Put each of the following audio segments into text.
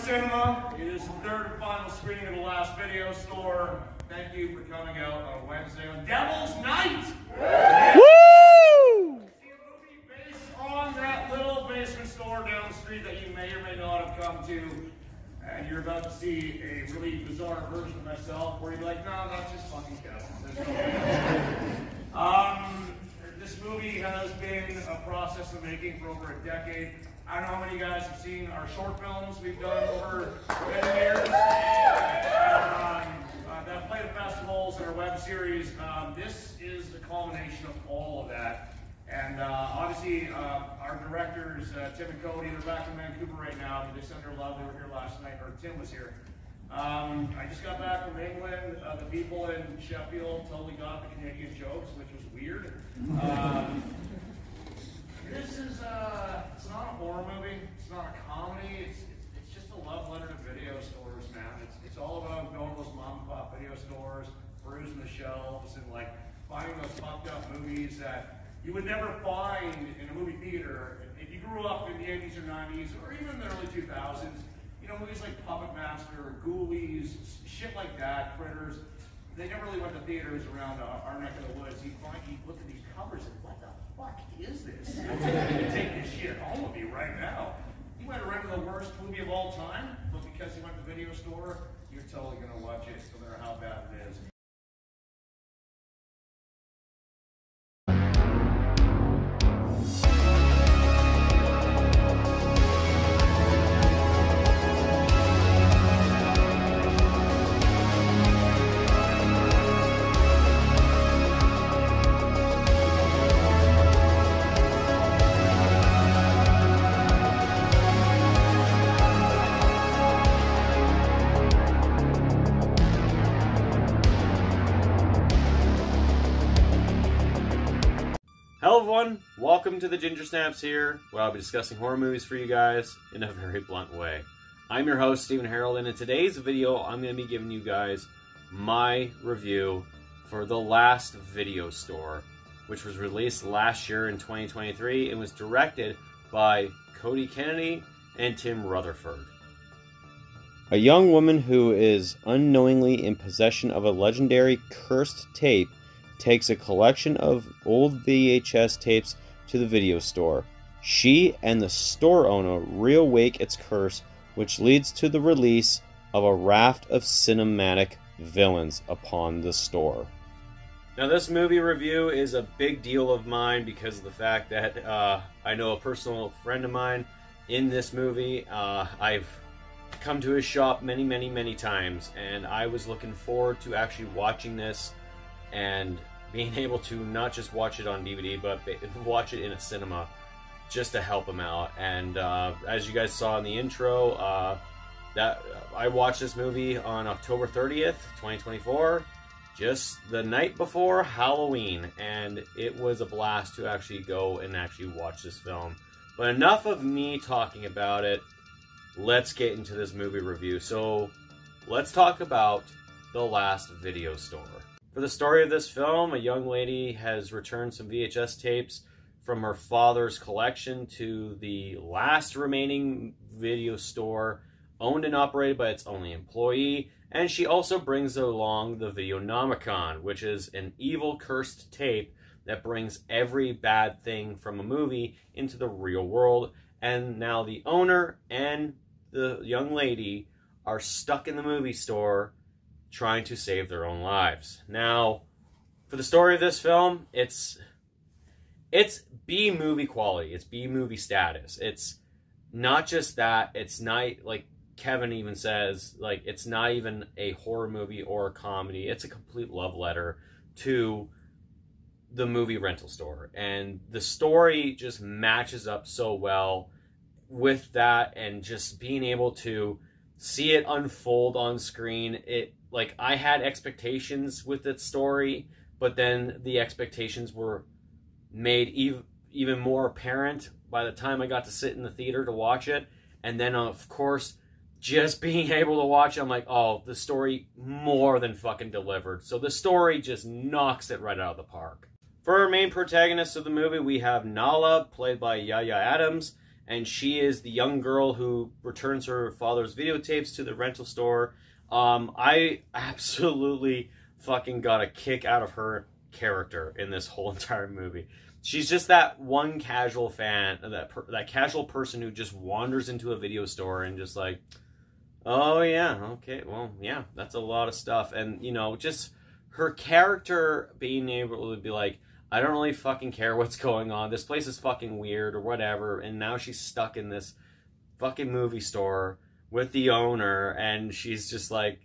cinema. It is the third and final screening of The Last Video Store. Thank you for coming out on Wednesday on Devil's Night. Woo! See a movie based on that little basement store down the street that you may or may not have come to. And you're about to see a really bizarre version of myself where you're like, no, that's just fucking Kevin. This movie has been a process of making for over a decade. I don't know how many of you guys have seen our short films we've done over many years. That played at festivals and our web series. This is the culmination of all of that. And obviously, our directors, Tim and Cody, they're back in Vancouver right now. They sent their love. They were here last night, or Tim was here. I just got back from England. The people in Sheffield totally got the Canadian jokes, which was weird. This is, it's not a horror movie. It's not a comedy. It's just a love letter to video stores, man. It's all about going to those mom and pop video stores, perusing the shelves, and like finding those fucked up movies that you would never find in a movie theater if you grew up in the 80s or 90s or even the early 2000s. You know, movies like Puppet Master, Ghoulies, shit like that, Critters. They never really went to theaters around our neck of the woods. You look at these covers and what the fuck is this? I'm going to take this shit home with me right now. You might have rented the worst movie of all time, but because you went to the video store, you're totally going to watch it no matter how bad it is. Hello everyone, welcome to the Ginger Snaps here, where I'll be discussing horror movies for you guys in a very blunt way. I'm your host, Steven Harrold, and in today's video, I'm going to be giving you guys my review for The Last Video Store, which was released last year in 2023 and was directed by Cody and Tim Rutherford. A young woman who is unknowingly in possession of a legendary cursed tape takes a collection of old VHS tapes to the video store. She and the store owner reawake its curse, which leads to the release of a raft of cinematic villains upon the store. Now, this movie review is a big deal of mine because of the fact that I know a personal friend of mine in this movie. I've come to his shop many times, and I was looking forward to actually watching this and being able to not just watch it on DVD, but watch it in a cinema just to help him out. And as you guys saw in the intro, that I watched this movie on October 30th, 2024, just the night before Halloween, and it was a blast to actually go and actually watch this film. But enough of me talking about it, let's get into this movie review. So let's talk about The Last Video Store. For the story of this film, a young lady has returned some VHS tapes from her father's collection to the last remaining video store owned and operated by its only employee, and she also brings along the Videonomicon, which is an evil cursed tape that brings every bad thing from a movie into the real world. And now the owner and the young lady are stuck in the movie store trying to save their own lives. Now, for the story of this film, it's B-movie quality. It's B-movie status. It's not just that. It's not, like Kevin even says, like, it's not even a horror movie or a comedy. It's a complete love letter to the movie rental store. And the story just matches up so well with that, and just being able to see it unfold on screen. Like, I had expectations with its story, but then the expectations were made even more apparent by the time I got to sit in the theater to watch it. And then, of course, just being able to watch it, I'm like, oh, the story more than fucking delivered. So the story just knocks it right out of the park. For our main protagonists of the movie, we have Nala, played by Yaya Adams, and she is the young girl who returns her father's videotapes to the rental store. I absolutely fucking got a kick out of her character in this whole entire movie. She's just that one casual fan, that casual person who just wanders into a video store and just like, oh yeah, okay, well, yeah, that's a lot of stuff. And, you know, just her character being able to be like, I don't really fucking care what's going on. This place is fucking weird or whatever. And now she's stuck in this fucking movie store with the owner, and she's just like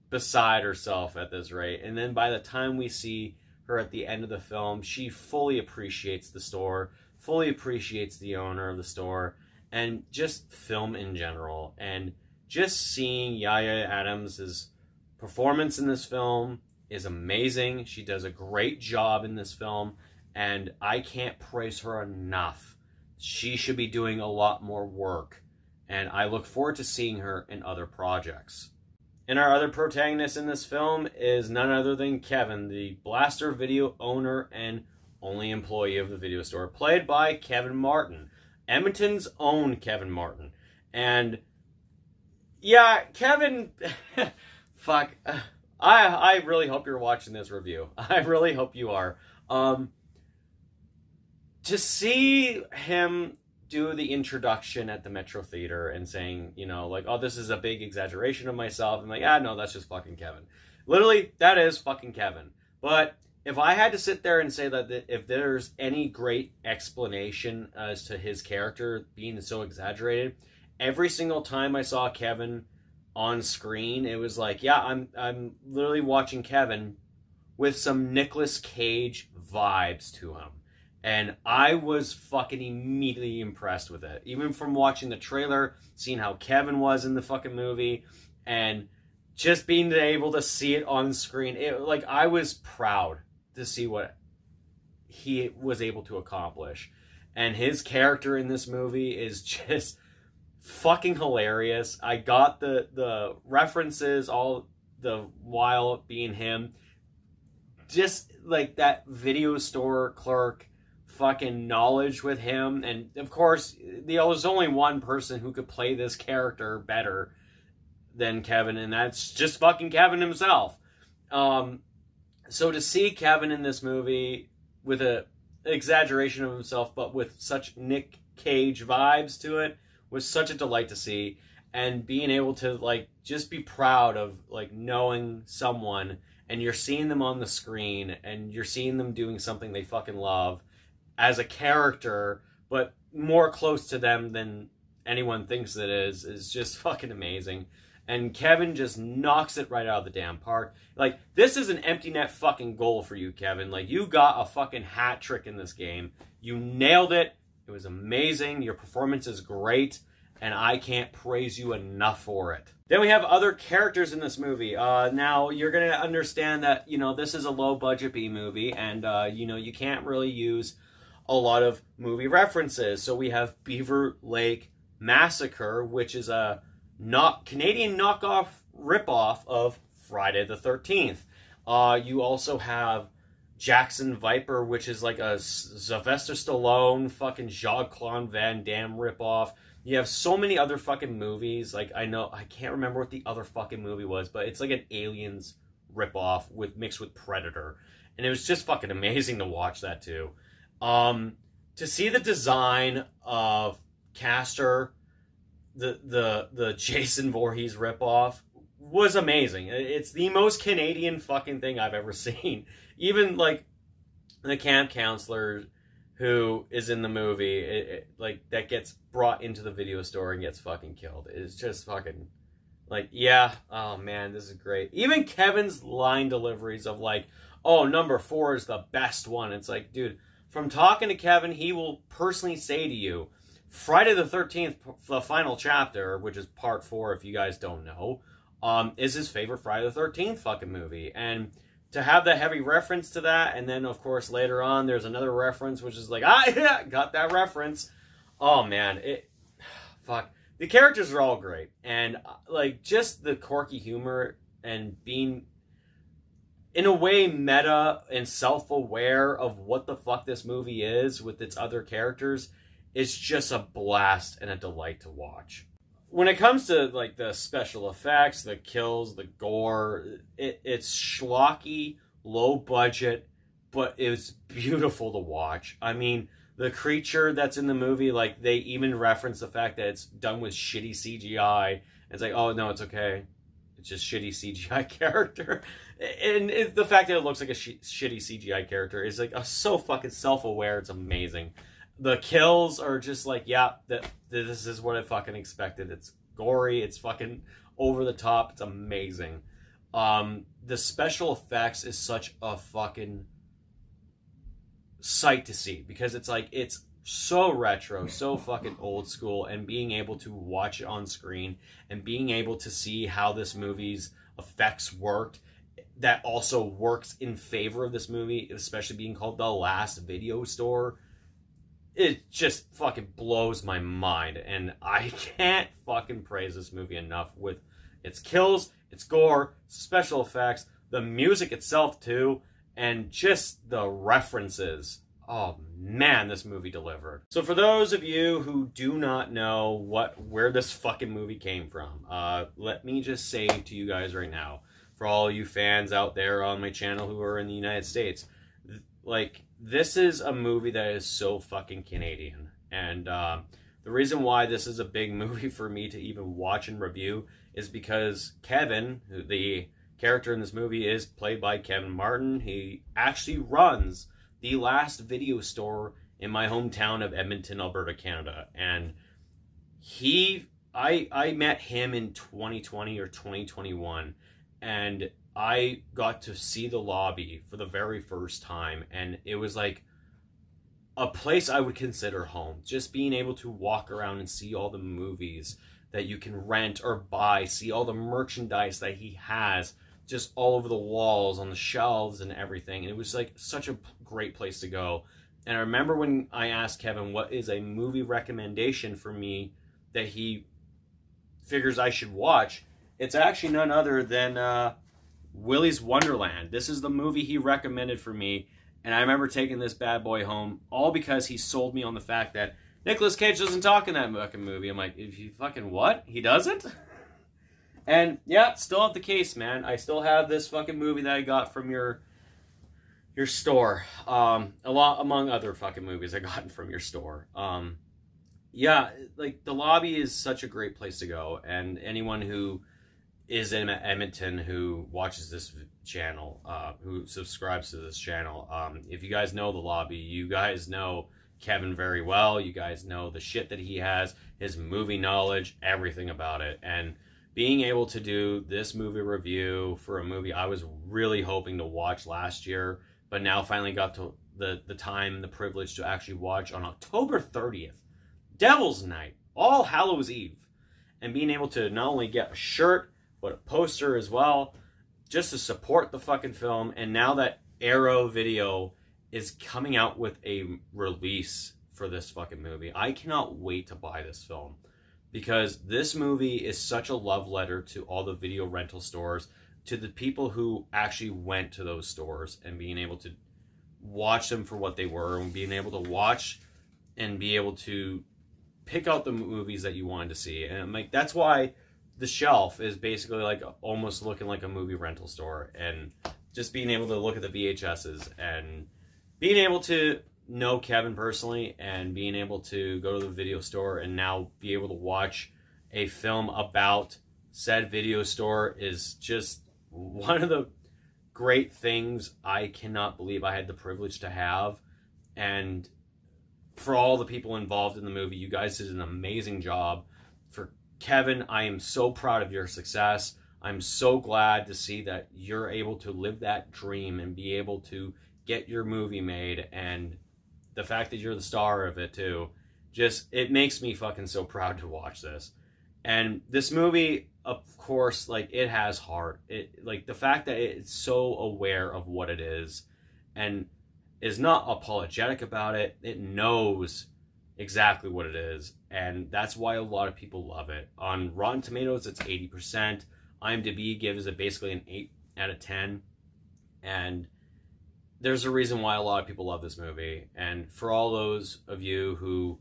beside herself at this rate. And then by the time we see her at the end of the film, she fully appreciates the store, fully appreciates the owner of the store, and just film in general. And just seeing Yaya Adams' performance in this film is amazing. She does a great job in this film, and I can't praise her enough. She should be doing a lot more work, and I look forward to seeing her in other projects. And our other protagonist in this film is none other than Kevin, the Blaster Video owner and only employee of the video store, played by Kevin Martin, Edmonton's own Kevin Martin. And yeah, Kevin, fuck, I really hope you're watching this review. I really hope you are. To see him do the introduction at the Metro Theater and saying, you know, like, oh, this is a big exaggeration of myself. I'm like, ah, no, that's just fucking Kevin. Literally, that is fucking Kevin. But if I had to sit there and say that if there's any great explanation as to his character being so exaggerated, every single time I saw Kevin on screen, it was like, yeah, I'm literally watching Kevin with some Nicolas Cage vibes to him. And I was fucking immediately impressed with it. Even from watching the trailer, seeing how Kevin was in the fucking movie, and just being able to see it on screen, like, I was proud to see what he was able to accomplish. And his character in this movie is just fucking hilarious. I got the references all the while being him. Just like that video store clerk fucking knowledge with him. And of course, there's only one person who could play this character better than Kevin, and that's just fucking Kevin himself. So to see Kevin in this movie with an exaggeration of himself, but with such Nick Cage vibes to it, was such a delight to see. And being able to, like, just be proud of, like, knowing someone, and you're seeing them on the screen, and you're seeing them doing something they fucking love as a character, but more close to them than anyone thinks it is just fucking amazing. And Kevin just knocks it right out of the damn park. Like, this is an empty net fucking goal for you, Kevin. Like, you got a fucking hat trick in this game. You nailed it. It was amazing. Your performance is great, and I can't praise you enough for it. Then we have other characters in this movie. Now, you're going to understand that, you know, this is a low-budget B-movie, and, you know, you can't really use a lot of movie references. So we have Beaver Lake Massacre, which is a Canadian knockoff ripoff of Friday the 13th. You also have Jackson Viper, which is like a Sylvester Stallone fucking Jean-Claude Van Damme ripoff. You have so many other fucking movies. Like, I can't remember what the other fucking movie was, but it's like an Aliens ripoff mixed with Predator. And it was just fucking amazing to watch that too. To see the design of Castor, the Jason Voorhees ripoff, was amazing. It's the most Canadian fucking thing I've ever seen. Even, like, the camp counselor who is in the movie, like, that gets brought into the video store and gets fucking killed. It's just fucking, like, yeah, oh man, this is great. Even Kevin's line deliveries of, like, oh, number 4 is the best one. It's like, dude, from talking to Kevin, he will personally say to you, Friday the 13th, the final chapter, which is part 4 if you guys don't know, is his favorite Friday the 13th fucking movie. And to have the heavy reference to that, and then, of course, later on, there's another reference, which is like, yeah, got that reference. Oh, man, fuck. The characters are all great. And, like, just the quirky humor and being, in a way, meta and self-aware of what the fuck this movie is with its other characters it's just a blast and a delight to watch. When it comes to like the special effects, the kills, the gore, it's schlocky, low budget, but it's beautiful to watch. I mean, the creature that's in the movie, like, they even reference the fact that it's done with shitty CGI. It's like, oh, no, it's okay. It's just shitty CGI character. And the fact that it looks like a shitty CGI character is, like, so fucking self-aware. It's amazing. The kills are just like, yeah, this is what I fucking expected. It's gory. It's fucking over the top. It's amazing. The special effects is such a fucking sight to see, because it's like, it's so retro, so fucking old school, and being able to watch it on screen and being able to see how this movie's effects worked, that also works in favor of this movie, especially being called The Last Video Store, it just fucking blows my mind. And I can't fucking praise this movie enough with its kills, its gore, special effects, the music itself too, and just the references. Oh man, this movie delivered. So for those of you who do not know where this fucking movie came from, let me just say to you guys right now, for all you fans out there on my channel who are in the United States, like, this is a movie that is so fucking Canadian. And the reason why this is a big movie for me to even watch and review is because Kevin, the character in this movie, is played by Kevin Martin. He actually runs The Last Video Store in my hometown of Edmonton, Alberta, Canada. And I met him in 2020 or 2021, and I got to see the lobby for the very first time, and it was like a place I would consider home. Just being able to walk around and see all the movies that you can rent or buy, see all the merchandise that he has just all over the walls, on the shelves and everything. And it was like such a great place to go. And I remember when I asked Kevin what is a movie recommendation for me that he figures I should watch, it's actually none other than Willy's Wonderland. This is the movie he recommended for me. And I remember taking this bad boy home, all because he sold me on the fact that Nicolas Cage doesn't talk in that fucking movie. I'm like, if you fucking what? He doesn't? And yeah, still have the case, man. I still have this fucking movie that I got from your store. Among other fucking movies I got from your store. Yeah, like, the lobby is such a great place to go. And anyone who is in Edmonton who watches this channel, who subscribes to this channel, if you guys know the lobby, you guys know Kevin very well. You guys know the shit that he has, his movie knowledge, everything about it. And being able to do this movie review for a movie I was really hoping to watch last year, but now finally got to the time, the privilege to actually watch on October 30th, Devil's Night, All Hallows Eve, and being able to not only get a shirt, but a poster as well, just to support the fucking film. And now that Arrow Video is coming out with a release for this fucking movie, I cannot wait to buy this film, because this movie is such a love letter to all the video rental stores, to the people who actually went to those stores, and being able to watch them for what they were, and being able to watch and be able to pick out the movies that you wanted to see. And I'm like, that's why the shelf is basically like almost looking like a movie rental store. And just being able to look at the VHSs and being able to know Kevin personally, and being able to go to the video store and now be able to watch a film about said video store is just one of the great things I cannot believe I had the privilege to have. And for all the people involved in the movie, you guys did an amazing job. For Kevin, I am so proud of your success. I'm so glad to see that you're able to live that dream and be able to get your movie made, and the fact that you're the star of it too, just, it makes me fucking so proud to watch this. And this movie, of course, like, it has heart. It, like, the fact that it's so aware of what it is and is not apologetic about it, it knows exactly what it is, and that's why a lot of people love it. On Rotten Tomatoes, it's 80%. IMDb gives it basically an 8 out of 10, and there's a reason why a lot of people love this movie. And for all those of you who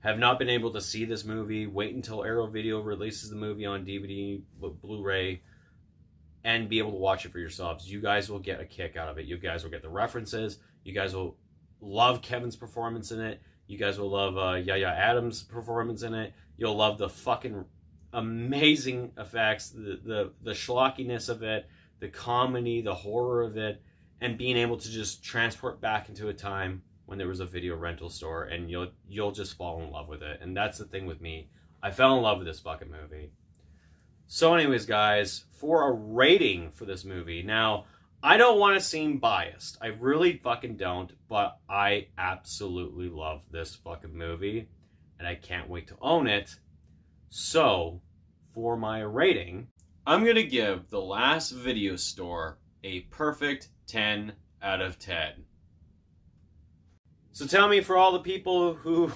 have not been able to see this movie, wait until Arrow Video releases the movie on DVD, Blu-ray, and be able to watch it for yourselves. You guys will get a kick out of it. You guys will get the references. You guys will love Kevin's performance in it. You guys will love Yaya Adams' performance in it. You'll love the fucking amazing effects, the schlockiness of it, the comedy, the horror of it, and being able to just transport back into a time when there was a video rental store, and you'll just fall in love with it. And that's the thing with me. I fell in love with this fucking movie. So anyways, guys, for a rating for this movie, now, I don't want to seem biased. I really fucking don't, but I absolutely love this fucking movie, and I can't wait to own it. So, for my rating, I'm going to give The Last Video Store a perfect 10 out of 10. So tell me, for all the people who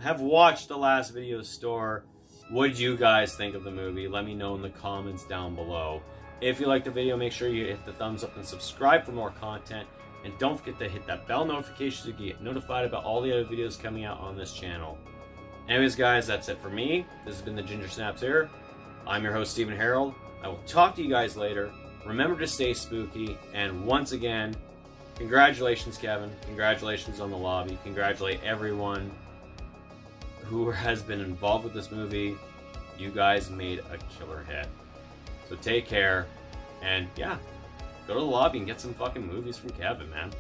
have watched The Last Video Store, what did you guys think of the movie? Let me know in the comments down below. If you liked the video, make sure you hit the thumbs up and subscribe for more content. And don't forget to hit that bell notification so you can get notified about all the other videos coming out on this channel. Anyways, guys, that's it for me. This has been the Ginger Snaps here. I'm your host, Steven Harrold. I will talk to you guys later. Remember to stay spooky. And once again, congratulations, Kevin. Congratulations on the lobby. Congratulate everyone who has been involved with this movie. You guys made a killer hit. So take care, and yeah, go to the lobby and get some fucking movies from Kevin, man.